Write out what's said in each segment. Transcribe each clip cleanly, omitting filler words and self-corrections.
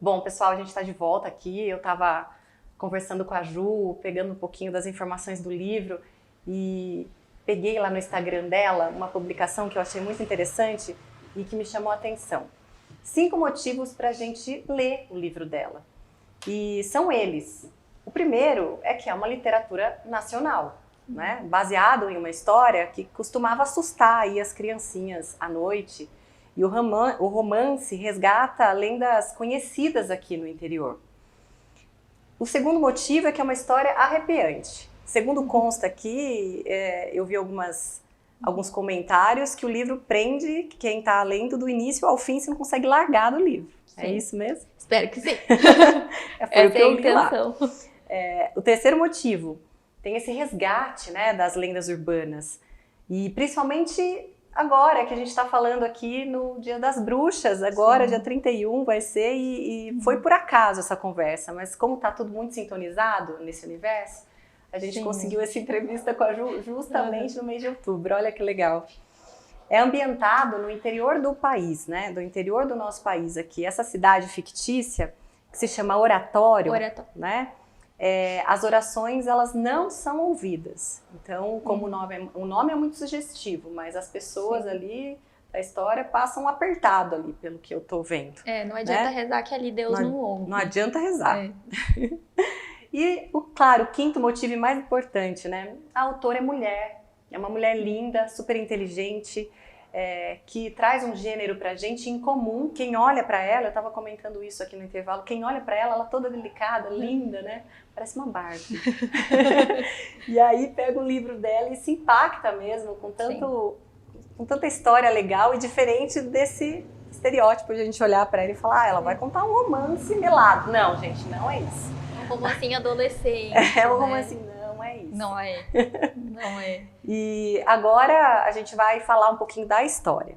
Bom, pessoal, a gente está de volta aqui. Eu estava conversando com a Ju, pegando um pouquinho das informações do livro e peguei lá no Instagram dela uma publicação que eu achei muito interessante e que me chamou a atenção. 5 motivos para a gente ler o livro dela. E são eles. O primeiro é que é uma literatura nacional, né? Baseado em uma história que costumava assustar aí as criancinhas à noite. E o romance resgata lendas conhecidas aqui no interior. O segundo motivo é que é uma história arrepiante. Segundo consta aqui, eu vi alguns comentários que o livro prende quem está lendo do início ao fim, você não consegue largar do livro. Sim. É isso mesmo? Espero que sim. Foi o que eu li lá. O terceiro motivo, tem esse resgate, né, das lendas urbanas. E principalmente agora que a gente está falando aqui no Dia das Bruxas, agora, dia 31 vai ser, e foi por acaso essa conversa, mas como está tudo muito sintonizado nesse universo, a gente conseguiu essa entrevista com a Ju justamente no mês de outubro, olha que legal. É ambientado no interior do país, né, do interior do nosso país aqui, essa cidade fictícia, que se chama Oratório, né? As orações, elas não são ouvidas. Então, como o nome é muito sugestivo, mas as pessoas ali da história passam apertado ali, pelo que eu tô vendo. Não adianta rezar que ali Deus não ouve. Não adianta rezar. E, claro, o quinto motivo e mais importante, né? A autora é mulher. É uma mulher linda, super inteligente, que traz um gênero pra gente incomum. Quem olha pra ela, eu tava comentando isso aqui no intervalo, quem olha pra ela toda delicada, linda, né? Parece uma Barbie. E aí pega o livro dela e se impacta mesmo com tanta história legal e diferente desse estereótipo de a gente olhar pra ela e falar, ela vai contar um romance melado. Não, gente, não é isso. Um romancinho adolescente. Um romancinho, não é isso. Não é. Não é. E agora a gente vai falar um pouquinho da história.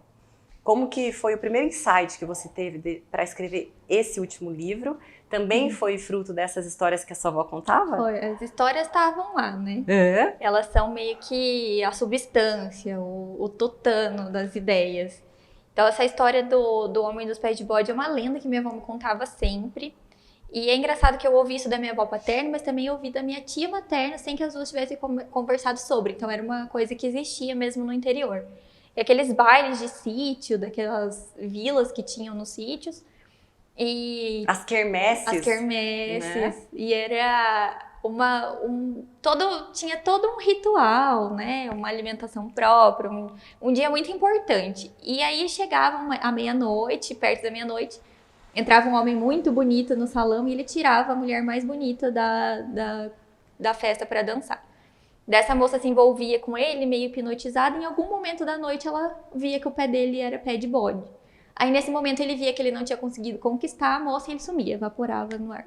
Como que foi o primeiro insight que você teve para escrever esse último livro? Também foi fruto dessas histórias que a sua avó contava? Foi, as histórias estavam lá, né? Elas são meio que a substância, o tutano das ideias. Então essa história do Homem dos Pés de Bode é uma lenda que minha avó me contava sempre. E é engraçado que eu ouvi isso da minha avó paterna, mas também ouvi da minha tia materna, sem que as duas tivessem conversado sobre. Então era uma coisa que existia mesmo no interior. E aqueles bailes de sítio, daquelas vilas que tinham nos sítios. E as quermesses. Né? E era tinha todo um ritual, né? Uma alimentação própria, um dia muito importante. E aí chegava à meia-noite, perto da meia-noite, entrava um homem muito bonito no salão e ele tirava a mulher mais bonita da festa para dançar. Dessa moça se envolvia com ele, meio hipnotizada, e em algum momento da noite ela via que o pé dele era pé de bode. Aí nesse momento ele via que ele não tinha conseguido conquistar a moça e ele sumia, evaporava no ar.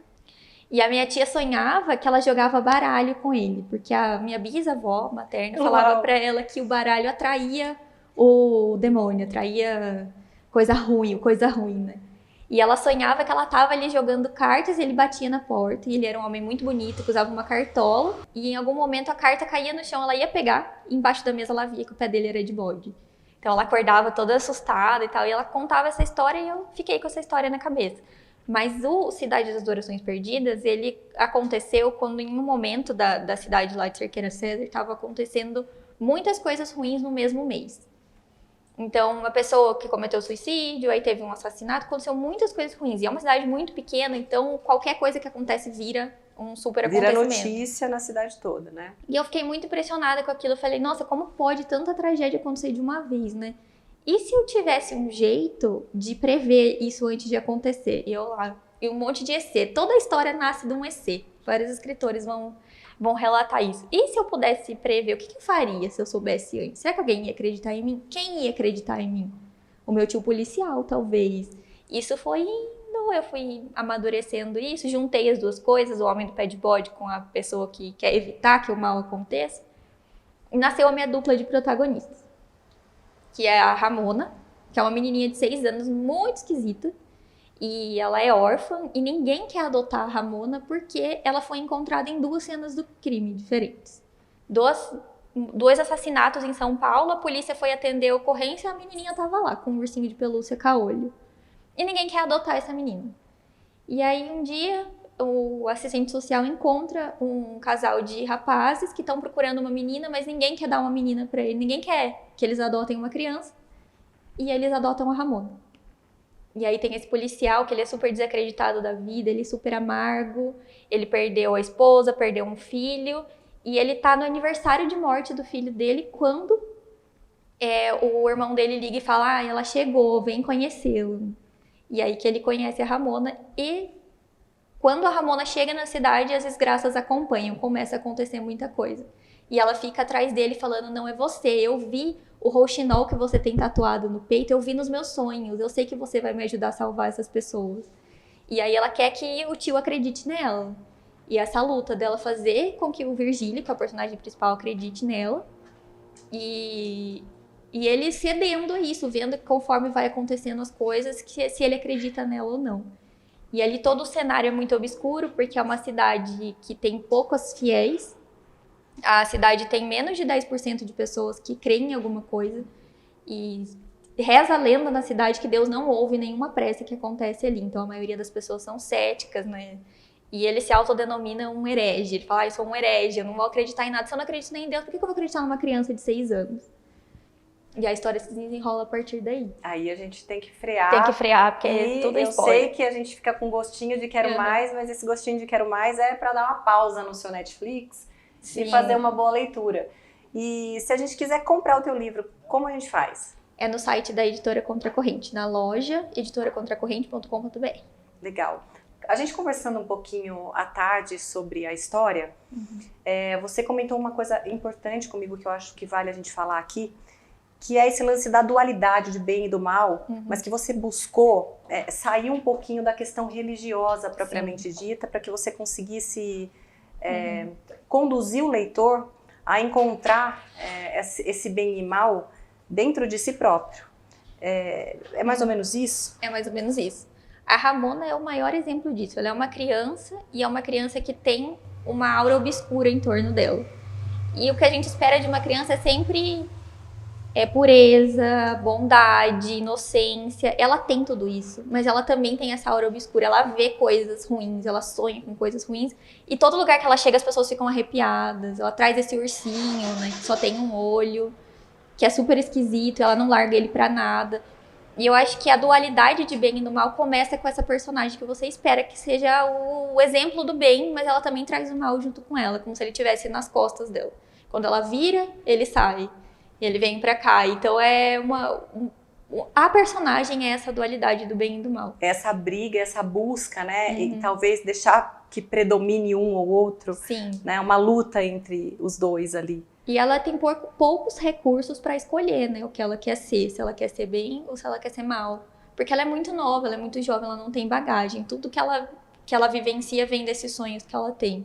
E a minha tia sonhava que ela jogava baralho com ele, porque a minha bisavó materna falava para ela que o baralho atraía o demônio, atraía coisa ruim, né? E ela sonhava que ela estava ali jogando cartas e ele batia na porta. E ele era um homem muito bonito, que usava uma cartola. E em algum momento a carta caía no chão, ela ia pegar. E embaixo da mesa ela via que o pé dele era de bode. Então ela acordava toda assustada e tal. E ela contava essa história e eu fiquei com essa história na cabeça. Mas o Cidade das Orações Perdidas, ele aconteceu quando em um momento da cidade lá de Cerqueira César, estava acontecendo muitas coisas ruins no mesmo mês. Então, uma pessoa que cometeu suicídio, aí teve um assassinato, aconteceu muitas coisas ruins. E é uma cidade muito pequena, então qualquer coisa que acontece vira um super acontecimento. Vira notícia na cidade toda, né? E eu fiquei muito impressionada com aquilo. Eu falei, nossa, como pode tanta tragédia acontecer de uma vez, né? E se eu tivesse um jeito de prever isso antes de acontecer? E um monte de EC. Toda a história nasce de um EC. Vários escritores vão relatar isso. E se eu pudesse prever, o que eu faria se eu soubesse antes? Será que alguém ia acreditar em mim? Quem ia acreditar em mim? O meu tio policial, talvez. Isso foi indo, eu fui amadurecendo isso, juntei as duas coisas, o homem do pé de bode com a pessoa que quer evitar que o mal aconteça. E nasceu a minha dupla de protagonistas, que é a Ramona, que é uma menininha de 6 anos, muito esquisita. E ela é órfã e ninguém quer adotar a Ramona porque ela foi encontrada em 2 cenas do crime diferentes. 2 assassinatos em São Paulo, a polícia foi atender a ocorrência e a menininha estava lá com um ursinho de pelúcia caolho. E ninguém quer adotar essa menina. E aí um dia o assistente social encontra um casal de rapazes que estão procurando uma menina, mas ninguém quer dar uma menina para ele, ninguém quer que eles adotem uma criança. E eles adotam a Ramona. E aí tem esse policial que ele é super desacreditado da vida, ele é super amargo, ele perdeu a esposa, perdeu um filho, e ele tá no aniversário de morte do filho dele quando o irmão dele liga e fala, ah, ela chegou, vem conhecê-lo. E aí que ele conhece a Ramona, e quando a Ramona chega na cidade, as desgraças acompanham, começa a acontecer muita coisa. E ela fica atrás dele falando, não é você, eu vi o rouxinol que você tem tatuado no peito, eu vi nos meus sonhos, eu sei que você vai me ajudar a salvar essas pessoas. E aí ela quer que o tio acredite nela. E essa luta dela fazer com que o Virgílio, que é o personagem principal, acredite nela. E ele cedendo a isso, vendo que conforme vai acontecendo as coisas, que se ele acredita nela ou não. E ali todo o cenário é muito obscuro, porque é uma cidade que tem poucos fiéis. A cidade tem menos de 10% de pessoas que creem em alguma coisa. E reza a lenda na cidade que Deus não ouve nenhuma prece que acontece ali. Então a maioria das pessoas são céticas, né? E ele se autodenomina um herege. Ele fala, eu sou um herege, eu não vou acreditar em nada. Se eu não acredito nem em Deus, por que eu vou acreditar numa criança de 6 anos? E a história se desenrola a partir daí. Aí a gente tem que frear. Tem que frear, porque é tudo spoiler. Eu sei que a gente fica com gostinho de quero mais, mas esse gostinho de quero mais é pra dar uma pausa no seu Netflix. Sim. E fazer uma boa leitura. E se a gente quiser comprar o teu livro, como a gente faz? É no site da Editora Contracorrente, na loja editoracontracorrente.com.br. Legal. A gente conversando um pouquinho à tarde sobre a história, você comentou uma coisa importante comigo que eu acho que vale a gente falar aqui, que é esse lance da dualidade de bem e do mal, mas que você buscou sair um pouquinho da questão religiosa propriamente dita, para que você conseguisse conduzir o leitor a encontrar esse bem e mal dentro de si próprio. É mais ou menos isso? É mais ou menos isso. A Ramona é o maior exemplo disso. Ela é uma criança e é uma criança que tem uma aura obscura em torno dela. E o que a gente espera de uma criança é sempre pureza, bondade, inocência. Ela tem tudo isso, mas ela também tem essa aura obscura. Ela vê coisas ruins, ela sonha com coisas ruins. E todo lugar que ela chega, as pessoas ficam arrepiadas. Ela traz esse ursinho, né, que só tem um olho, que é super esquisito, ela não larga ele pra nada. E eu acho que a dualidade de bem e do mal começa com essa personagem que você espera que seja o exemplo do bem, mas ela também traz o mal junto com ela, como se ele estivesse nas costas dela. Quando ela vira, ele sai. E ele vem pra cá. Então a personagem é essa dualidade do bem e do mal. Essa briga, essa busca, né? E talvez deixar que predomine um ou outro. Sim. Né? Uma luta entre os dois ali. E ela tem poucos recursos para escolher, né, o que ela quer ser, se ela quer ser bem ou se ela quer ser mal. Porque ela é muito nova, ela é muito jovem, ela não tem bagagem. Tudo que ela vivencia vem desses sonhos que ela tem.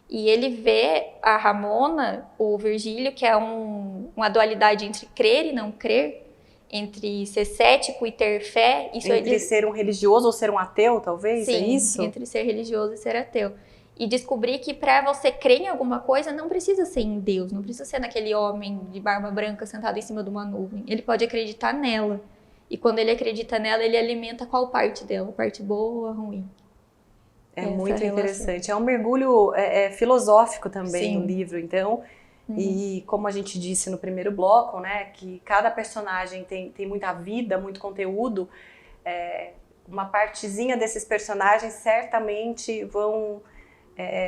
E ele vê a Ramona, o Virgílio, que é uma dualidade entre crer e não crer, entre ser cético e ter fé. Isso entre ser um religioso ou ser um ateu, talvez? Sim, é isso? Entre ser religioso e ser ateu. E descobrir que para você crer em alguma coisa, não precisa ser em Deus, não precisa ser naquele homem de barba branca sentado em cima de uma nuvem. Ele pode acreditar nela. E quando ele acredita nela, ele alimenta qual parte dela? A parte boa ou a ruim? É muito interessante. É um mergulho filosófico também no livro, então. E como a gente disse no primeiro bloco, né, que cada personagem tem muita vida, muito conteúdo, uma partezinha desses personagens certamente vão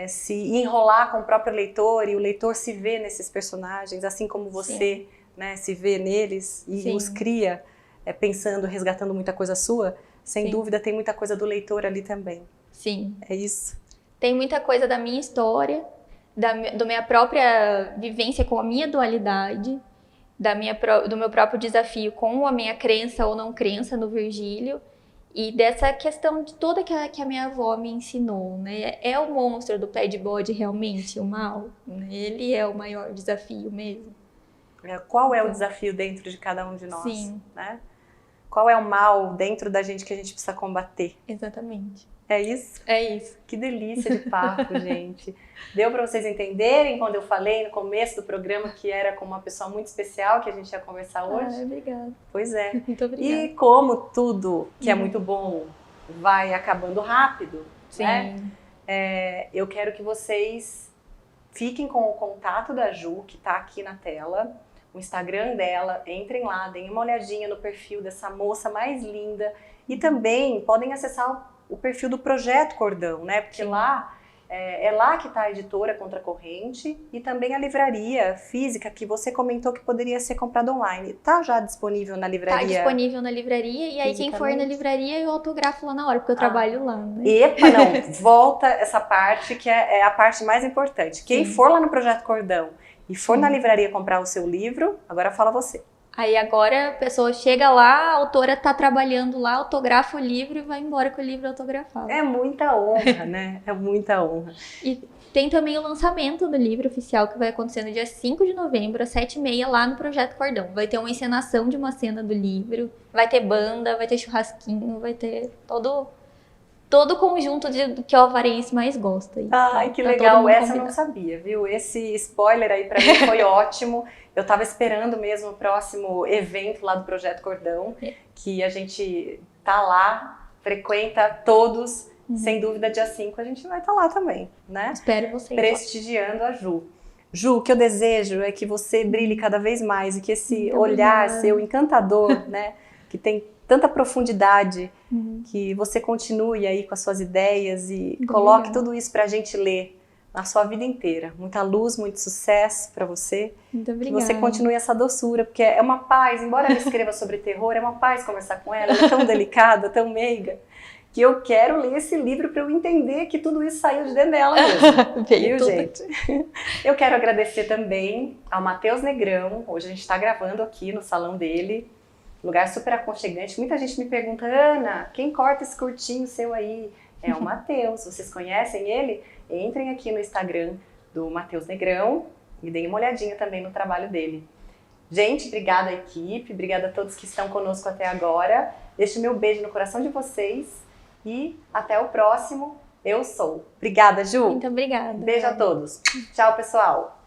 se enrolar com o próprio leitor e o leitor se vê nesses personagens, assim como você, né, se vê neles e os cria pensando, resgatando muita coisa sua. Sem dúvida tem muita coisa do leitor ali também. Sim. É isso? Tem muita coisa da minha história, da minha própria vivência com a minha dualidade, do meu próprio desafio com a minha crença ou não crença no Virgílio, e dessa questão de toda que a minha avó me ensinou, né? É o monstro do pé de bode realmente o mal? Né? Ele é o maior desafio mesmo. Qual é o desafio dentro de cada um de nós? Sim. Né? Qual é o mal dentro da gente que a gente precisa combater? Exatamente. É isso? É isso. Que delícia de papo, gente. Deu para vocês entenderem quando eu falei no começo do programa que era com uma pessoa muito especial que a gente ia conversar hoje? Obrigada. Pois é. Muito obrigada. E como tudo que é muito bom vai acabando rápido, Sim. né? Eu quero que vocês fiquem com o contato da Ju, que está aqui na tela, o Instagram dela, entrem lá, deem uma olhadinha no perfil dessa moça mais linda e também podem acessar o perfil do Projeto Cordão, né? Porque lá é lá que está a editora Contracorrente e também a livraria física que você comentou que poderia ser comprada online. Está já disponível na livraria? Tá disponível na livraria e aí quem for na livraria eu autografo lá na hora, porque eu trabalho lá, né? Epa, não, volta essa parte que é a parte mais importante. Quem for lá no Projeto Cordão e for na livraria comprar o seu livro, agora fala você. Aí agora a pessoa chega lá, a autora tá trabalhando lá, autografa o livro e vai embora com o livro autografado. É muita honra, né? É muita honra. E tem também o lançamento do livro oficial que vai acontecer no dia 5 de novembro, às 7h30, lá no Projeto Cordão. Vai ter uma encenação de uma cena do livro, vai ter banda, vai ter churrasquinho, vai ter todo o conjunto do que o alvarense mais gosta. Ai, que legal. Essa eu não sabia, viu? Esse spoiler aí pra mim foi ótimo. Eu tava esperando mesmo o próximo evento lá do Projeto Cordão, que a gente tá lá, frequenta todos. Sem dúvida, dia 5 a gente vai estar lá também, né? Espero vocês. Prestigiando a Ju. Ju, o que eu desejo é que você brilhe cada vez mais e que esse olhar seu encantador, né? Que tem tanta profundidade, que você continue aí com as suas ideias e coloque tudo isso pra gente ler na sua vida inteira. Muita luz, muito sucesso pra você. Muito obrigada. Que você continue essa doçura, porque é uma paz, embora ela escreva sobre terror, é uma paz conversar com ela, ela é tão delicada, tão meiga, que eu quero ler esse livro para eu entender que tudo isso saiu de dentro dela mesmo. Viu, gente? Eu quero agradecer também ao Matheus Negrão. Hoje a gente está gravando aqui no salão dele, lugar super aconchegante. Muita gente me pergunta, Ana, quem corta esse curtinho seu aí? É o Matheus. Vocês conhecem ele? Entrem aqui no Instagram do Matheus Negrão e deem uma olhadinha também no trabalho dele. Gente, obrigada à equipe, obrigada a todos que estão conosco até agora. Deixo meu beijo no coração de vocês. E até o próximo Eu Sou. Obrigada, Ju. Muito obrigada. Beijo a todos. Tchau, pessoal.